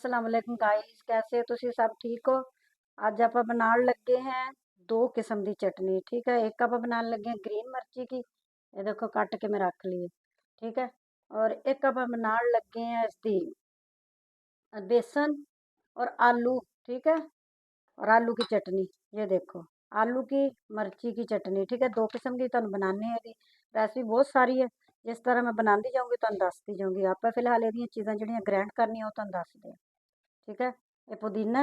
अस्सलाम वालेकुम गाइस, कैसे हो तुसी सब ठीक हो। ਅੱਜ ਆਪਾਂ ਬਣਾਉਣ ਲੱਗੇ हैं दो किस्म की चटनी। ठीक है, एक आप बनाने लगे हैं ग्रीन मिर्ची की, ये देखो कट के मैं रख ली है। ठीक है, और एक आप बनाने लगे हैं इसकी बेसन और आलू। ठीक है, और आलू की चटनी, ये देखो आलू की मिर्ची की चटनी। ठीक है, दो किस्म की तुहानू बनाने हैं। रेसिपी बहुत सारी है, जिस तरह मैं बनाती जाऊँगी तुहानू दसती जाऊँगी। आप फिलहाल ये चीज़ां जिहड़ियां ग्राइंड करनियां वो तुहानू दसदे। ठीक है, ये पुदीना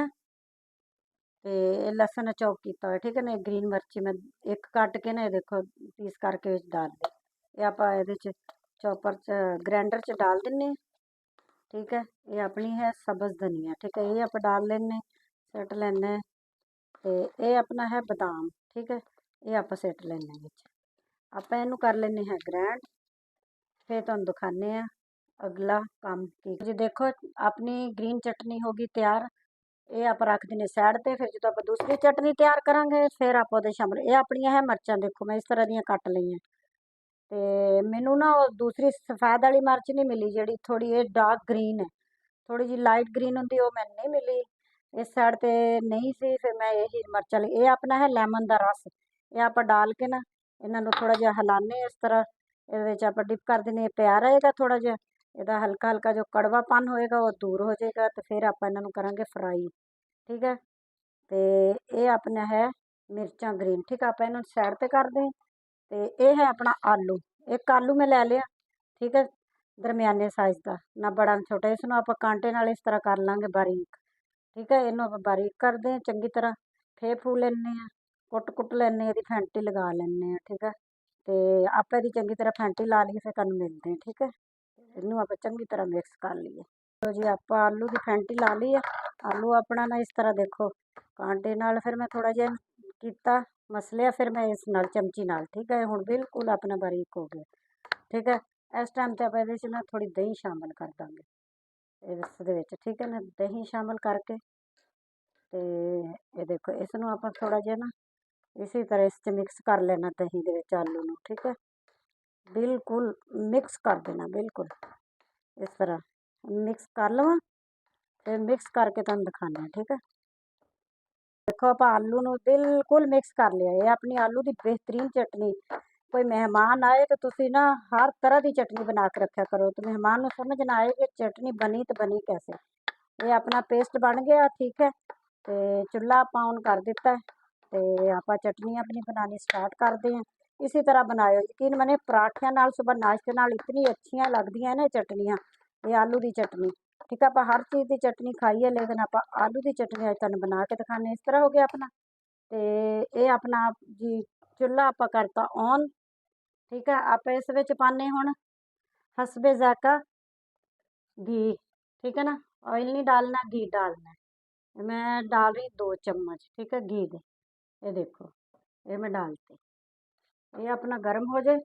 ते लसन चॉप किया हुआ। ठीक है ना, ग्रीन मिर्ची मैं एक कट के ना ये देखो पीस करके विच डाल दी। ये आप चॉपर च ग्राइंडर च डाल दें। ठीक है, ये अपनी है सब्ज़ धनिया। ठीक है, ये आप डाल लेने, सट लेने। तो ये अपना है बादाम। ठीक है, ये आप सट लेने विच। आप इनू कर लेने हैं ग्राइंड, फिर तुहानू दिखाने हैं अगला काम की। जी देखो अपनी ग्रीन चटनी होगी तैयार। ये आप रख देने साइड पे। फिर जो आप दूसरी चटनी तैयार करांगे फिर आप शामिल। ये अपनियां है मिर्चां, देखो मैं इस तरह दियां कट लईयां। ते मैनू ना वो दूसरी सफेद वाली मिर्च नहीं मिली, जी थोड़ी ये डार्क ग्रीन है, थोड़ी जी लाइट ग्रीन होंगी, वो मैंने नहीं मिली इस साइड पे नहीं सी। फिर मैं यही मिर्चा ली। ये अपना है लेमन का रस, ये आप डाल के ना इन्हों थोड़ा जहा हिलाने इस तरह। ये आप डिप कर देने, प्यार रहेगा थोड़ा जहा, यदा हल्का हल्का जो कड़वापन होएगा वो दूर हो जाएगा। तो फिर आप इन्हों करांगे फ्राई। ठीक है, तो ये अपना है मिर्चा ग्रीन। ठीक है, आप इन्हों साइड पर कर दें। तो ये है अपना आलू, एक आलू मैं लै लिया। ठीक है, दरमियाने साइज़ का, ना बड़ा ना छोटा। इसनों आप कांटे नाल इस तरह कर लांगे बारीक। ठीक है, इनू आप बारीक कर दें चंगी तरह। फे फू लेने, कुट लेने, यदि फैंटी लगा लेने। ठीक है, तो आप यदि चंगी तरह फैंटी ला ली फिर तुहानू मिलते हैं। ठीक है, इनू आप चंगी तरह मिक्स कर लीए। तो जी आप आलू की फैंटी ला ली है। आलू अपना ना इस तरह देखो कांटे नाल, फिर मैं थोड़ा जिहा किया मसलिया, फिर मैं इस नाल चमची नाल। ठीक है, हुण बिल्कुल अपना बारीक हो गया। ठीक है, इस टाइम ते आप इहदे च ना थोड़ी दही शामिल कर देंगे इस दे विच। ठीक है ना, दही शामिल करके तो ये देखो इसनों आप थोड़ा जिहा ना इसी तरह इस मिक्स कर लेना दही दे विच आलू नूं। ठीक है, बिल्कुल मिक्स कर देना, बिल्कुल इस तरह मिक्स कर लवां, फिर मिक्स करके तुहानू दिखाने। ठीक है, देखो आप आलू नूं बिल्कुल मिक्स कर लिया। ये अपनी आलू की बेहतरीन चटनी। कोई मेहमान आए तो तुसी ना हर तरह की चटनी बना के रखा करो, तो मेहमान नूं समझ ना आए कि चटनी बनी तो बनी कैसे। ये अपना पेस्ट बन गया। ठीक है, तो चुल्हा आप ऑन कर दिता है। तो आप चटनी अपनी बनानी स्टार्ट करते हैं। इसी तरह बनाओ, यकीन मने पराठियां नाल सुबह नाश्ते नाल इतनी अच्छियां लगदियां ने चटनियां। ये आलू की चटनी। ठीक है, आप हर चीज़ की चटनी खाई है, लेकिन आप आलू की चटनी अज तुहानू बना के दिखाने। इस तरह हो गया अपना। तो ये अपना जी चुल्हा आप करता ऑन। ठीक है, आप इस विच पाने हुण हसबे ज़ायका घी। ठीक है ना, ऑयल नहीं डालना, घी डालना है। मैं डाल रही 2 चम्मच। ठीक है, घी दे, ये देखो ये मैं डालते। ये अपना गर्म हो जाए,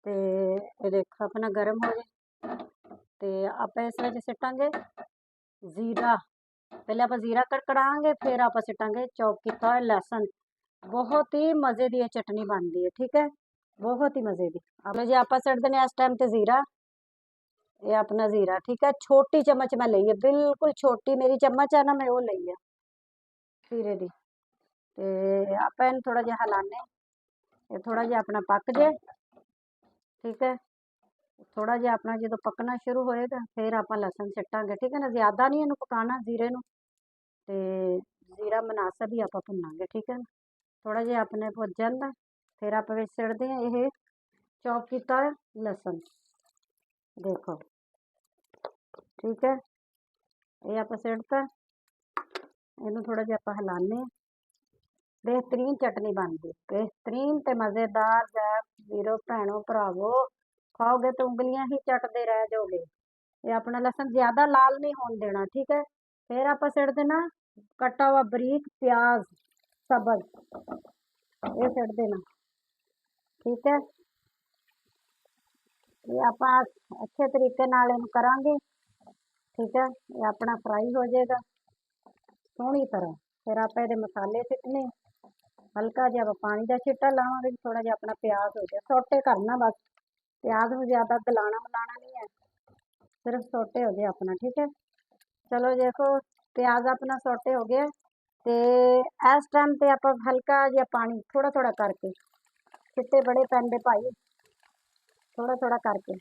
तो ये देखो अपना गर्म हो जाए, तो आप इस विच सिटांगे जीरा। पहले आप जीरा कड़कड़ांगे, फिर आप सिटांगे चॉप किया हुआ लहसुन। बहुत ही मज़े की चटनी बनती है। ठीक है, बहुत ही मज़े की। अब जी आप सट देने इस टाइम ते जीरा, ये अपना जीरा। ठीक है, छोटी चम्मच मैं ली है, बिल्कुल छोटी मेरी चम्मच है ना, मैं वो ली है जीरे की। तो आप इन थोड़ा जिहा हिलाने, ये थोड़ा जिहा अपना पक जाए। ठीक है, थोड़ा जिहा अपना जो पकना शुरू होएगा फिर आप लहसुन सिटांगे। ठीक है ना, ज़्यादा नहीं इनू पकाना जीरे नू, तो जीरा मुनासब ही आप भुनांगे। ठीक है ना, थोड़ा जिहा अपने भुज जांदा, फिर आप विच सिटदे हैं ये चॉप किया हुआ लहसुन। देखो ठीक है, ये आप सिटता, इनू थोड़ा जिहा आप हिलाने। बेहतरीन चटनी बनती, बेहतरीन ते मज़ेदार। वीरो भैनों भरावो, खाओगे तो उंगलियां ही चटते रह जाओगे। ये अपना लहसुन ज़्यादा लाल नहीं होने देना। ठीक है, फिर आप सिट देना कटा हुआ बारीक प्याज सब्ज़, ये सिट देना। ठीक है, ये आप अच्छे तरीके नाल इनू करांगे। ठीक है, ये अपना फ्राई हो जाएगा सोहनी तरह। फिर आप ये मसाले सिटने, हल्का जिहा पानी का छिट्टा लावांगे, थोड़ा जिहा अपना प्याज हो जाए सोटे करना बस। प्याज में ज़्यादा गलाना मलाना नहीं है, सिर्फ सोटे हो जाए अपना। ठीक है, चलो देखो प्याज अपना सोटे हो गया। ते इस टाइम ते आप हल्का जिहा पानी थोड़ा थोड़ा करके, छिट्टे बड़े पैंदे भाई, थोड़ा थोड़ा करके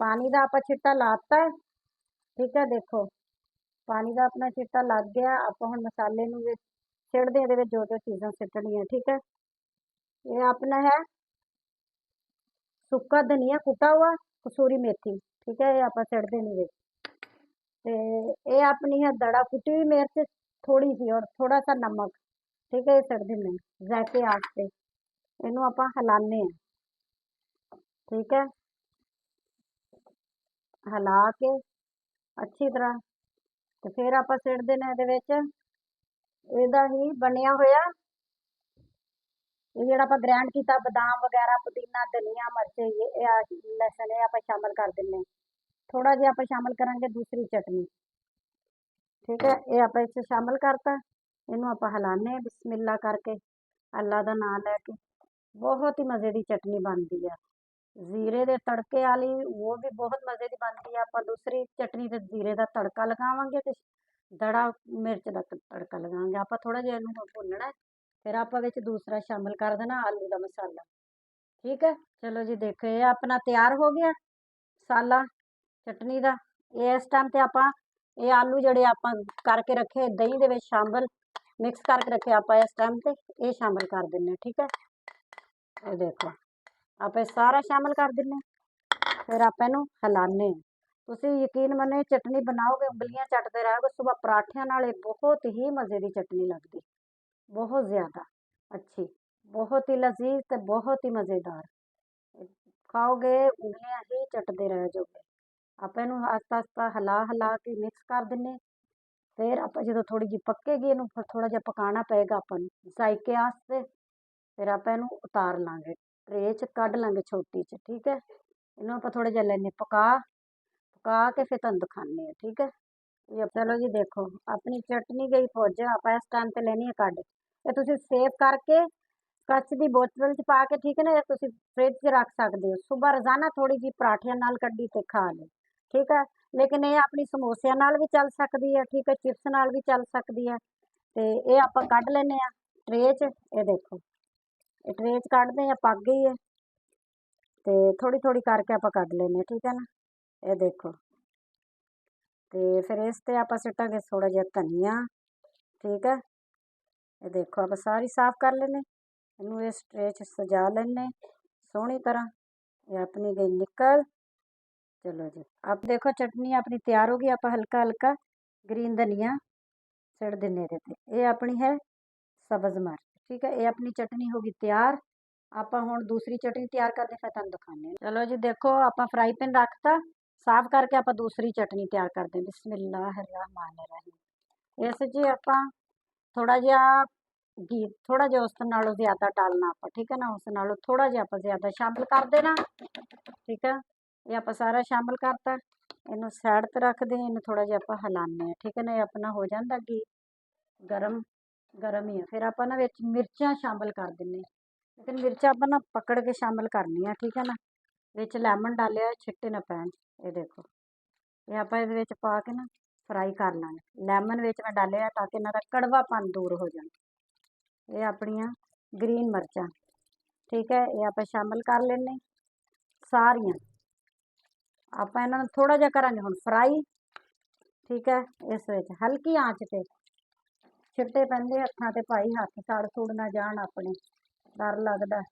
पानी का आप छिट्टा लाता। ठीक है, देखो पानी का अपना छिट्टा लग गया। आप हम मसाले नूं विच सिड़दे, इहदे विच जो जो चीज़ां सिट्टणियां। ठीक है, ये अपना है सुक्का धनिया कुटा हुआ, कसूरी मेथी। ठीक है, ये आप सिड़दे नहीं विच। ते ये अपनी है दड़ा कुटी हुई मिर्च थोड़ी सी और थोड़ा सा नमक। ठीक है, ये सिड़ दिंदे जायके आस्ते, इनू आप हिलाने हैं। ठीक है, हिला के अच्छी तरह तो फिर आप सिड़ देना इहदे विच ਇਹਦਾ ਹੀ ਬਣਿਆ ਹੋਇਆ ਇਹ ਜਿਹੜਾ ਆਪਾਂ ਗ੍ਰੈਂਡ ਕੀਤਾ ਬਦਾਮ ਵਗੈਰਾ, ਪੁਦੀਨਾ, ਧਨੀਆ, ਮਿਰਚ, ਇਹ ਲਸਣ, ਇਹ ਆਪਾਂ ਸ਼ਾਮਲ ਕਰ ਦਿੰਨੇ। ਥੋੜਾ ਜਿਹਾ ਆਪਾਂ ਸ਼ਾਮਲ ਕਰਾਂਗੇ ਦੂਸਰੀ ਚਟਨੀ। ਠੀਕ ਹੈ, ਇਹ ਆਪਾਂ ਇਸ ਸ਼ਾਮਲ ਕਰਤਾ। ਇਹਨੂੰ ਆਪਾਂ ਹਿਲਾਣੇ ਬਿਸਮਿल्ला ਕਰਕੇ, ਅੱਲਾ ਦਾ ਨਾਮ ਲੈ ਕੇ। ਬਹੁਤ ਹੀ ਮਜ਼ੇ ਦੀ ਚਟਨੀ ਬਣਦੀ ਆ ਜ਼ੀਰੇ ਦੇ ਤੜਕੇ ਵਾਲੀ, ਉਹ ਵੀ ਬਹੁਤ ਮਜ਼ੇ ਦੀ ਬਣਦੀ ਆ। ਆਪਾਂ ਦੂਸਰੀ ਚਟਨੀ ਤੇ ਜ਼ੀਰੇ ਦਾ ਤੜਕਾ ਲਗਾਵਾਂਗੇ ਤੇ ਦੜਾ ਮਿਰਚ ਦਾ ਤੜਕਾ ਲਗਾਵਾਂਗੇ। ਆਪਾਂ ਥੋੜਾ ਜਿਹਾ ਇਹਨੂੰ ਭੁੰਨਣਾ, ਫਿਰ ਆਪਾਂ ਵਿੱਚ ਦੂਸਰਾ ਸ਼ਾਮਲ ਕਰ ਦੇਣਾ ਆਲੂ ਦਾ ਮਸਾਲਾ। ਠੀਕ ਹੈ, ਚਲੋ ਜੀ ਦੇਖੋ ਇਹ ਆਪਣਾ ਤਿਆਰ ਹੋ ਗਿਆ ਮਸਾਲਾ ਚਟਨੀ ਦਾ। ਇਸ ਟਾਈਮ ਤੇ ਆਪਾਂ ਇਹ ਆਲੂ ਜਿਹੜੇ ਆਪਾਂ ਕਰਕੇ ਰੱਖੇ ਦਹੀਂ ਦੇ ਵਿੱਚ ਸ਼ਾਮਲ, ਮਿਕਸ ਕਰਕੇ ਰੱਖੇ, ਆਪਾਂ ਇਸ ਟਾਈਮ ਤੇ ਇਹ ਸ਼ਾਮਲ ਕਰ ਦਿੰਨੇ। ਠੀਕ ਹੈ, ਇਹ ਦੇਖੋ ਆਪਾਂ ਸਾਰਾ ਸ਼ਾਮਲ ਕਰ ਦਿੰਨੇ, ਫਿਰ ਆਪਾਂ ਇਹਨੂੰ ਹਿਲਾਣੇ। ਤੁਸੀਂ ਯਕੀਨ ਮੰਨੋ ਚਟਨੀ ਬਣਾਓਗੇ ਉਂਗਲੀਆਂ ਚੱਟਦੇ ਰਹੋਗੇ। ਸੁਬਹ ਪਰਾਠਿਆਂ ਨਾਲ ਇਹ ਬਹੁਤ ਹੀ ਮਜ਼ੇ ਦੀ ਚਟਨੀ ਲੱਗਦੀ, ਬਹੁਤ ਜ਼ਿਆਦਾ ਅੱਛੀ, ਬਹੁਤ ਹੀ ਲਜ਼ੀਜ਼ ਤੇ ਬਹੁਤ ਹੀ ਮਜ਼ੇਦਾਰ। ਖਾਓਗੇ ਉਂਗਲੀਆਂ ਹੀ ਚੱਟਦੇ ਰਹਿ ਜਾਓਗੇ। ਆਪਾਂ ਇਹਨੂੰ ਆਸਤਾ ਆਸਤਾ ਹਿਲਾ ਹਿਲਾ ਕੇ ਮਿਕਸ ਕਰ ਦਿੰਨੇ। ਫਿਰ ਆਪਾਂ ਜਦੋਂ ਥੋੜੀ ਜਿਹੀ ਪੱਕੇਗੀ, ਇਹਨੂੰ ਫਿਰ ਥੋੜਾ ਜਿਹਾ ਪਕਾਉਣਾ ਪਏਗਾ ਆਪਾਂ ਨੂੰ ਜ਼ਾਇਕੇ ਵਾਸਤੇ। ਫਿਰ ਆਪਾਂ ਇਹਨੂੰ ਉਤਾਰ ਲਾਂਗੇ, ਟਰੇ 'ਚ ਕੱਢ ਲਾਂਗੇ ਛੋਟੀ 'ਚ। ਠੀਕ ਹੈ, ਇਹਨੂੰ ਆਪਾਂ ਥੋੜਾ ਜਿਹਾ ਲੈਣੇ ਪਕਾ ਕੇ ਫਿਰ ਤੁਹਾਨੂੰ ਦਿਖਾਉਂਦੇ ਹਾਂ। ਠੀਕ ਹੈ, ਚਲੋ ਜੀ ਦੇਖੋ ਆਪਣੀ ਚਟਨੀ ਗਈ ਭੁੱਜ। ਆਪਾਂ ਇਸ ਟਾਈਮ ਤੇ ਲੈਣੀ ਹੈ ਕੱਢ। ਇਹ ਤੁਸੀਂ ਸੇਵ ਕਰਕੇ ਕੱਚ ਦੀ ਬੋਤਲ 'ਚ ਪਾ ਕੇ, ਠੀਕ ਹੈ ਨਾ, ਇਹ ਤੁਸੀਂ ਫ੍ਰਿਜ 'ਚ ਰੱਖ ਸਕਦੇ ਹੋ। ਸੁਬਹ ਰੋਜ਼ਾਨਾ ਥੋੜੀ ਜਿਹੀ ਪਰਾਠਿਆਂ ਨਾਲ ਕੱਢੀ ਤੇ ਖਾ ਲਓ। ਠੀਕ ਹੈ, ਲੇਕਿਨ ਇਹ ਆਪਣੀ ਸਮੋਸਿਆਂ ਨਾਲ ਵੀ ਚੱਲ ਸਕਦੀ ਹੈ। ਠੀਕ ਹੈ, ਚਿਪਸ ਨਾਲ ਵੀ ਚੱਲ ਸਕਦੀ ਹੈ। ਤੇ ਇਹ ਆਪਾਂ ਕੱਢ ਲੈਂਦੇ ਹਾਂ ਟਰੇ 'ਚ। ਇਹ ਦੇਖੋ ਇਹ ਟਰੇ 'ਚ ਕੱਢਦੇ ਹਾਂ, ਪੱਕ ਗਈ ਹੈ। ਤੇ ਥੋੜੀ ਥੋੜੀ ਕਰਕੇ ਆਪਾਂ ਕੱਢ ਲੈਂਦੇ ਹਾਂ। ਠੀਕ ਹੈ ਨਾ, ਇਹ ਦੇਖੋ। ਤੇ ਫਿਰ ਇਸ ਤੇ ਆਪਾਂ ਸਿੱਟਾਂਗੇ ਥੋੜਾ ਜਿਹਾ ਧਨੀਆ। ਠੀਕ ਹੈ, ਇਹ ਦੇਖੋ ਆਪਾਂ ਸਾਰੀ ਸਾਫ਼ ਕਰ ਲੈਂਦੇ, ਇਹਨੂੰ ਇਸ ਟਰੇ 'ਚ ਸਜਾ ਲੈਂਦੇ ਸੋਹਣੀ ਤਰ੍ਹਾਂ। ਇਹ ਆਪਣੀ ਗਈ ਨਿਕਲ। ਚਲੋ ਜੀ ਆਪ ਦੇਖੋ ਚਟਨੀ ਆਪਣੀ ਤਿਆਰ ਹੋ ਗਈ। ਆਪਾਂ ਹਲਕਾ ਹਲਕਾ ਗ੍ਰੀਨ ਧਨੀਆ ਸਿੱਟ ਦਿੰਨੇ ਇਹਦੇ ਤੇ। ਇਹ ਆਪਣੀ ਹੈ ਸਬਜ਼ ਮਿਰਚ। ਠੀਕ ਹੈ, ਇਹ ਆਪਣੀ ਚਟਨੀ ਹੋ ਗਈ ਤਿਆਰ। ਆਪਾਂ ਹੁਣ ਦੂਸਰੀ ਚਟਨੀ ਤਿਆਰ ਕਰਦੇ ਫਿਰ ਤੁਹਾਨੂੰ ਦਿਖਾਉਂਦੇ। ਚਲੋ ਜੀ ਦੇਖੋ ਆਪਾਂ ਫਰਾਈ ਪੈਨ ਰੱਖਤਾ ਸਾਫ਼ ਕਰਕੇ। ਆਪਾਂ ਦੂਸਰੀ ਚਟਨੀ ਤਿਆਰ ਕਰਦੇ ਬਿਸਮਿल्लाहिर्रहमानिर्रहीम। ਇਸ 'ਚ ਆਪਾਂ ਥੋੜਾ ਜਿਹਾ घी, थोड़ा जिहा उस नालों ज़्यादा डालना आप। ठीक है ना, उस नालों थोड़ा जिहा आप ज़्यादा शामिल कर देना। ठीक है, ये आप सारा शामिल करता। इनू साइड ते रख दें, इनू थोड़ा जिहा आप हिलाने। ठीक है ना, ये अपना हो जाता घी गरम गरम ही है। फिर आप ना विच मिर्चां शामिल कर देने, लेकिन मिर्चां आप ना पकड़ के शामिल करनी है। ठीक है ना, विच लैमन डालिया छिट्टे ना पैन। ये देखो ये आप इहदे विच पा के ना फ्राई कर लांगे। लैमन विच मैं डालिया ताकि इन्हां दा कड़वापन दूर हो जाए। ये अपनिया ग्रीन मिर्चां। ठीक है, ये आप शामिल कर लेने सारियां। आप इन्हां नूं थोड़ा जिहा करांगे हुण फ्राई। ठीक है, इस विच हल्की आंच ते छिट्टे पैंदे हत्थां ते भाई, हत्थ सड़ सुड़ ना जाण अपने, डर लगदा।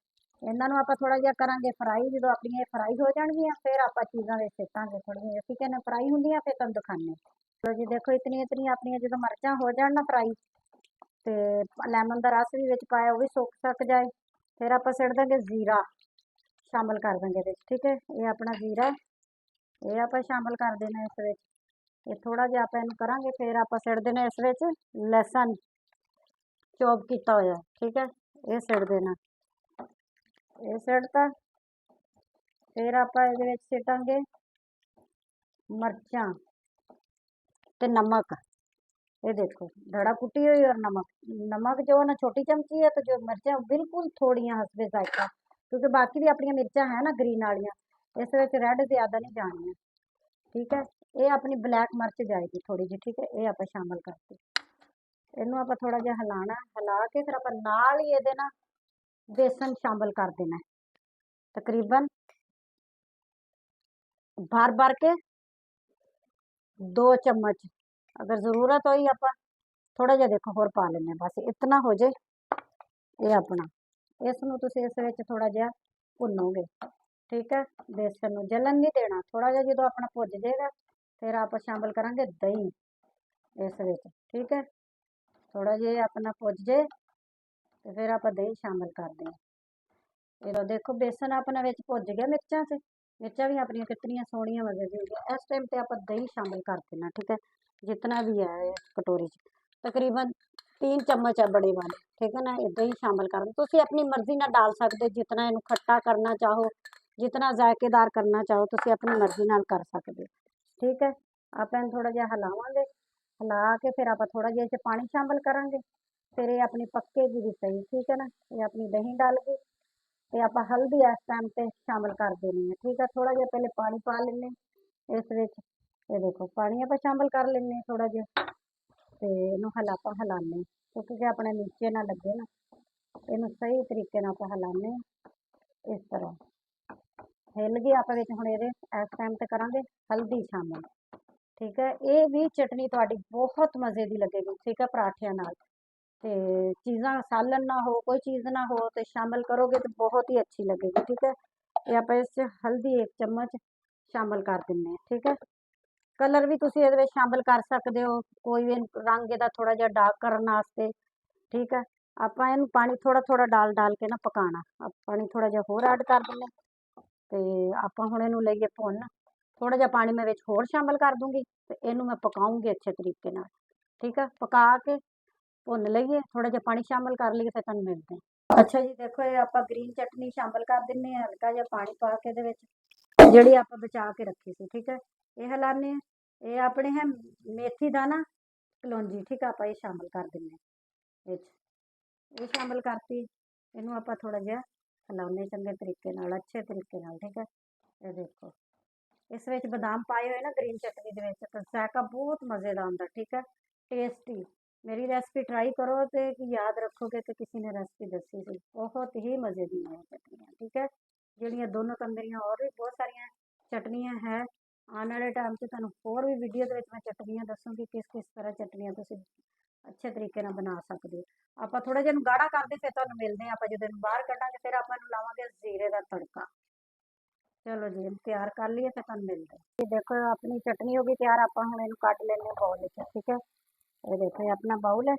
इन्हां नूं आपां थोड़ा जिहा करांगे फ्राई। जदों अपणियां फ्राई हो जाणगियां फिर आपां चीज़ां विच सिट्टांगे थोड़ियां। ठीक है ना, फ्राई हुंदियां फिर तुहानूं दिखाने। चलो जी देखो इतनियां इतनियां अपनियां जदों मिर्चां हो जाण ना फ्राई, ਤੇ ਲੈਮਨ ਦਾ ਰਸ ਵੀ ਵਿੱਚ ਪਾਇਆ ਉਹ ਵੀ ਸੁੱਕ ਸਕ ਜਾਏ। ਫਿਰ ਆਪਾਂ ਸਿੱਟ ਦਾਂਗੇ ਜ਼ੀਰਾ, ਸ਼ਾਮਿਲ ਕਰ ਦਾਂਗੇ ਇਹਦੇ 'ਚ। ਠੀਕ ਹੈ, ਇਹ ਆਪਣਾ ਜ਼ੀਰਾ ਇਹ ਆਪਾਂ ਸ਼ਾਮਿਲ ਕਰ ਦੇਣਾ ਇਸ ਵਿੱਚ। ਇਹ ਥੋੜਾ ਜਿਹਾ ਆਪਾਂ ਇਹਨੂੰ ਕਰਾਂਗੇ, ਫਿਰ ਆਪਾਂ ਸਿੱਟ ਦੇਣਾ ਇਸ ਵਿੱਚ ਲਸਣ ਚੌਪ ਕੀਤਾ ਹੋਇਆ। ਠੀਕ ਹੈ, ਇਹ ਸਿੱਟ ਦੇਣਾ, ਇਹ ਸਿੱਟਤਾ। ਫਿਰ ਆਪਾਂ ਇਹਦੇ ਵਿੱਚ ਸਿੱਟਾਂਗੇ ਮਿਰਚਾਂ ਤੇ नमक। ये देखो धड़ा कुटी हुई और नमक। नमक जो ना छोटी चमची है, तो जो मिर्चा बिल्कुल थोड़ियां हसबे जायका, क्योंकि बाकी भी अपनी मिर्चा है ना ग्रीन वालियां, इस रेड ज्यादा नहीं जानियां। ठीक है, ਇਹ ਆਪਣੀ ਬਲੈਕ ਮਿਰਚ ਜਾਏਗੀ ਥੋੜੀ ਜਿਹੀ, ਠੀਕ ਹੈ। ਇਹ ਆਪਾਂ ਸ਼ਾਮਲ ਕਰਤੀ। ਇਹਨੂੰ ਆਪਾਂ ਥੋੜਾ ਜਿਹਾ ਹਿਲਾਣਾ, ਹਿਲਾ ਕੇ ਫਿਰ ਆਪਾਂ ਨਾਲ ਹੀ ਇਹਦੇ ਨਾਲ बेसन शामिल कर देना है, तकरीबन भर भर के 2 चम्मच। अगर जरूरत होई आप थोड़ा जिहा देखो होर पा लेने, बस इतना हो जाए। ये अपना इसनूं तुसीं इस विच थोड़ा जिहा भुनोगे, ठीक है। बेसन नूं जलन नहीं देना, थोड़ा जिहा जो अपना भुज जाएगा फिर आप शामिल करांगे दही इस विच, ठीक है। थोड़ा जिहा अपना भुज जाए तो फिर आप दही शामिल कर दें। ये देखो बेसन अपना विच भुज गया मिर्चां से, मिर्चां भी अपनी कितनी सोहणियां मजे दी होंगी। इस टाइम पे आप दही शामिल कर देना, ठीक है। जितना भी है इस कटोरी तकरीबन 3 चम्मच है बड़े वाले, ठीक है ना। ये दही शामिल कर तुसीं अपनी मर्जी नाल डाल सकते, जितना इनू खट्टा करना चाहो, जितना जायकेदार करना चाहो तुसीं अपनी मर्जी नाल कर सकते, ठीक है। आप इन्हूं थोड़ा जिहा हिलावांगे, हिला के फिर आप थोड़ा जिहा इस पानी शामिल करांगे, फिर ये अपनी पक्केगी भी सही, ठीक है ना। ये अपनी दही डाल के तो आप हल्दी इस टाइम पे शामिल कर देनी है, ठीक है। थोड़ा जिहा पहले पानी पा लेने इस विच, ये देखो पानी आप शामिल कर लेने थोड़ा जिहा, तो इनू आप हिलाने क्योंकि अपने नीचे ना लगे ना, इनू सही तरीके नाल आप हिलाने इस तरह हिल गई। आप हुण इहदे इस टाइम ते करांगे हल्दी शामिल, ठीक है। ये भी चटनी तुहाडी बहुत मज़े की लगेगी, ठीक है, पराठियां नाल। तो चीज़ा सालन ना हो, कोई चीज़ ना हो तो शामिल करोगे तो बहुत ही अच्छी लगेगी, ठीक है। ये आप इस हल्दी 1 चम्मच शामिल कर देंगे, ठीक है। कलर भी तुसीं इहदे विच शामिल कर सकते हो, कोई भी रंग इहदा थोड़ा जिहा डार्क करन वास्ते, ठीक है। आपां इहनूं पानी थोड़ा थोड़ा डाल डाल के ना पकाना, पानी थोड़ा जिहा होर ऐड कर देंगे। तो आपां हुण इहनूं लईए भुन, थोड़ा जिहा पानी मैं विच होर शामिल कर दूँगी तो इहनूं मैं पकाऊँगी अच्छे तरीके नाल, ठीक है। पका के भुन लईए, थोड़ा जिहा पानी शामिल कर लईए, फिर तुहानूं मिलदे हैं। अच्छा जी, देखो ये आपां ग्रीन चटनी शामिल कर दिंदे हां, हल्का जिहा पानी पा के इहदे विच जिहड़ी आपां बचा के रखी सी, ठीक है। ये हिलाने आ, ये अपने है मेथी दाना कलौंजी, ठीक है। आपां ये शामिल कर दिंदे हां विच, ये शामिल करती। इहनूं आपां थोड़ा जिहा हिलाउने चंगे तरीके नाल, अच्छे तरीके नाल, ठीक है। ये देखो इस विच बादाम पाए हुए ना ग्रीन चटनी दे विच, तो जायका बहुत मज़े दा आंदा, ठीक है, टेस्टी। मेरी रेसिपी ट्राई करो तो याद रखोगे कि किसी ने रेसिपी दसी सी, बहुत ही मज़े दी है चटनियाँ, ठीक है। जिहड़ियां दोनों तंदरियां और भी बहुत सारिया चटनियाँ है, आने वाले टाइम से तुहानूं होर भी वीडियो दे विच मैं चटनियाँ दसूँगी, किस किस तरह चटनियाँ तुसीं अच्छे तरीके नाल बना सकते हो। आपां थोड़ा जिहा गाढ़ा करदे फिर तुहानूं मिलदे आं, आपां जदों बाहर कड्ढांगे फिर आपां इहनूं लावांगे जीरे दा तड़का। चलो जी, हम तैयार कर लिए फिर तुहानूं मिलदे हैं। ये देखो अपनी चटनी हो गई तैयार, आपां हुण इहनूं कढ लैने बाउल विच, ठीक है। ये देखो ये अपना बाउल है,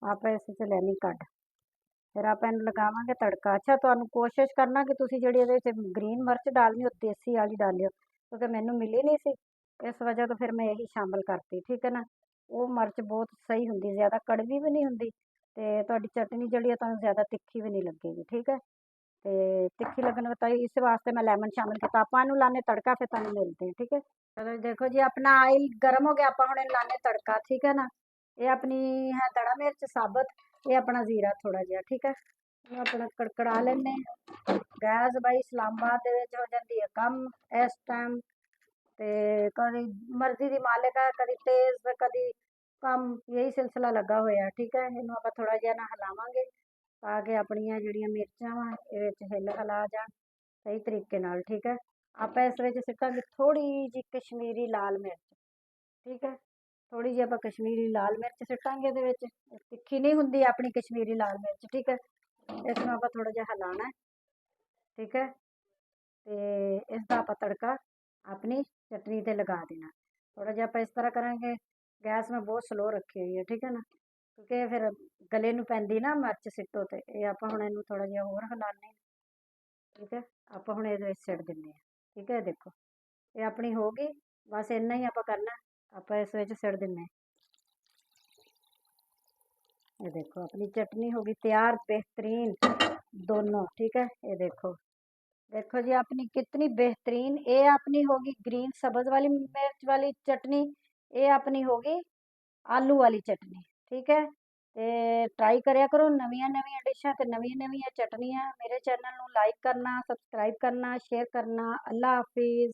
आप इस च लैनी कढ, फिर आप इहनूं लगावांगे तड़का। अच्छा तुहानूं कोशिश करना कि तुसीं जिहड़ी इहदे विच ग्रीन मिर्च डालनी हो देसी वाली डालिओ, क्योंकि मैनूं मिली नहीं सी, इस वजह तो फिर मैं यही शामिल करती, ठीक है ना। वो मिर्च बहुत सही हुंदी, ज़्यादा कड़वी भी नहीं हुंदी, ते तुहाडी चटनी जिहड़ी है तुहानूं ज़्यादा तिक्खी भी नहीं लगेगी, ठीक है। ते तिक्खी लगन तो इस वास्ते मैं लैमन शामिल किया। आपां इहनूं लाने तड़का, फिर तुहानूं मिलदे हैं, ठीक है। चलो देखो जी अपना आयल गर्म हो गया, आपां हुण लाने तड़का, ठीक है ना। ये अपनी है दड़ा मिर्च साबत, ये अपना जीरा थोड़ा जिहा, ठीक है। इहनूं अपना कड़कड़ा लैने। गैस बई इस्लामाबाद दे विच हो जांदी है कम इस टाइम, ते कदी मर्जी दी मालिक है, कदी तेज़ ते कदी कम, यही सिलसिला लगा होया, ठीक है। इहनूं आपां थोड़ा जिहा ना हिलावांगे ताकि अपनियां जिहड़ियां मिर्चां वा इहदे विच हिल हिला जाण सही तरीके नाल, ठीक है। आपां इस विच सिट्टांगे थोड़ी जी कश्मीरी लाल मिर्च, ठीक है। थोड़ी जी आपां कश्मीरी लाल मिर्च सिट्टांगे इहदे विच, तिक्खी नहीं हुंदी अपनी कश्मीरी लाल मिर्च, ठीक है। इसनूं आपां थोड़ा जिहा हिलाना है, ठीक है। ते इसदा आपां तड़का अपनी चटनी ते लगा देना। थोड़ा जिहा आपां इस तरह करांगे, गैस मैं बहुत स्लो रखी हुई है, ठीक है ना, क्योंकि फिर गले नूं पैंदी ना मिर्च सिट्टो ते। ये आपां हुण इहनूं थोड़ा जिहा होर हिलाने, ठीक है। आपां हुण इहदे विच सिट दिंदे हां, ठीक है। देखो ये अपनी हो गई, बस इन्ना ही आपां करना, आपां इस विच सिट दिंदे हां। ये देखो अपनी चटनी हो गई तैयार बेहतरीन दोनों, ठीक है। ये देखो, देखो जी अपनी कितनी बेहतरीन, ये अपनी होगी ग्रीन सब्ज वाली मिर्च वाली चटनी, ये अपनी होगी आलू वाली चटनी, ठीक है। ते ट्राई करया करो नवियां नवियां डिशां ते नवियां नवियां चटनियां। मेरे चैनल नूं लाइक करना, सबसक्राइब करना, शेयर करना। अल्लाह हाफिज़।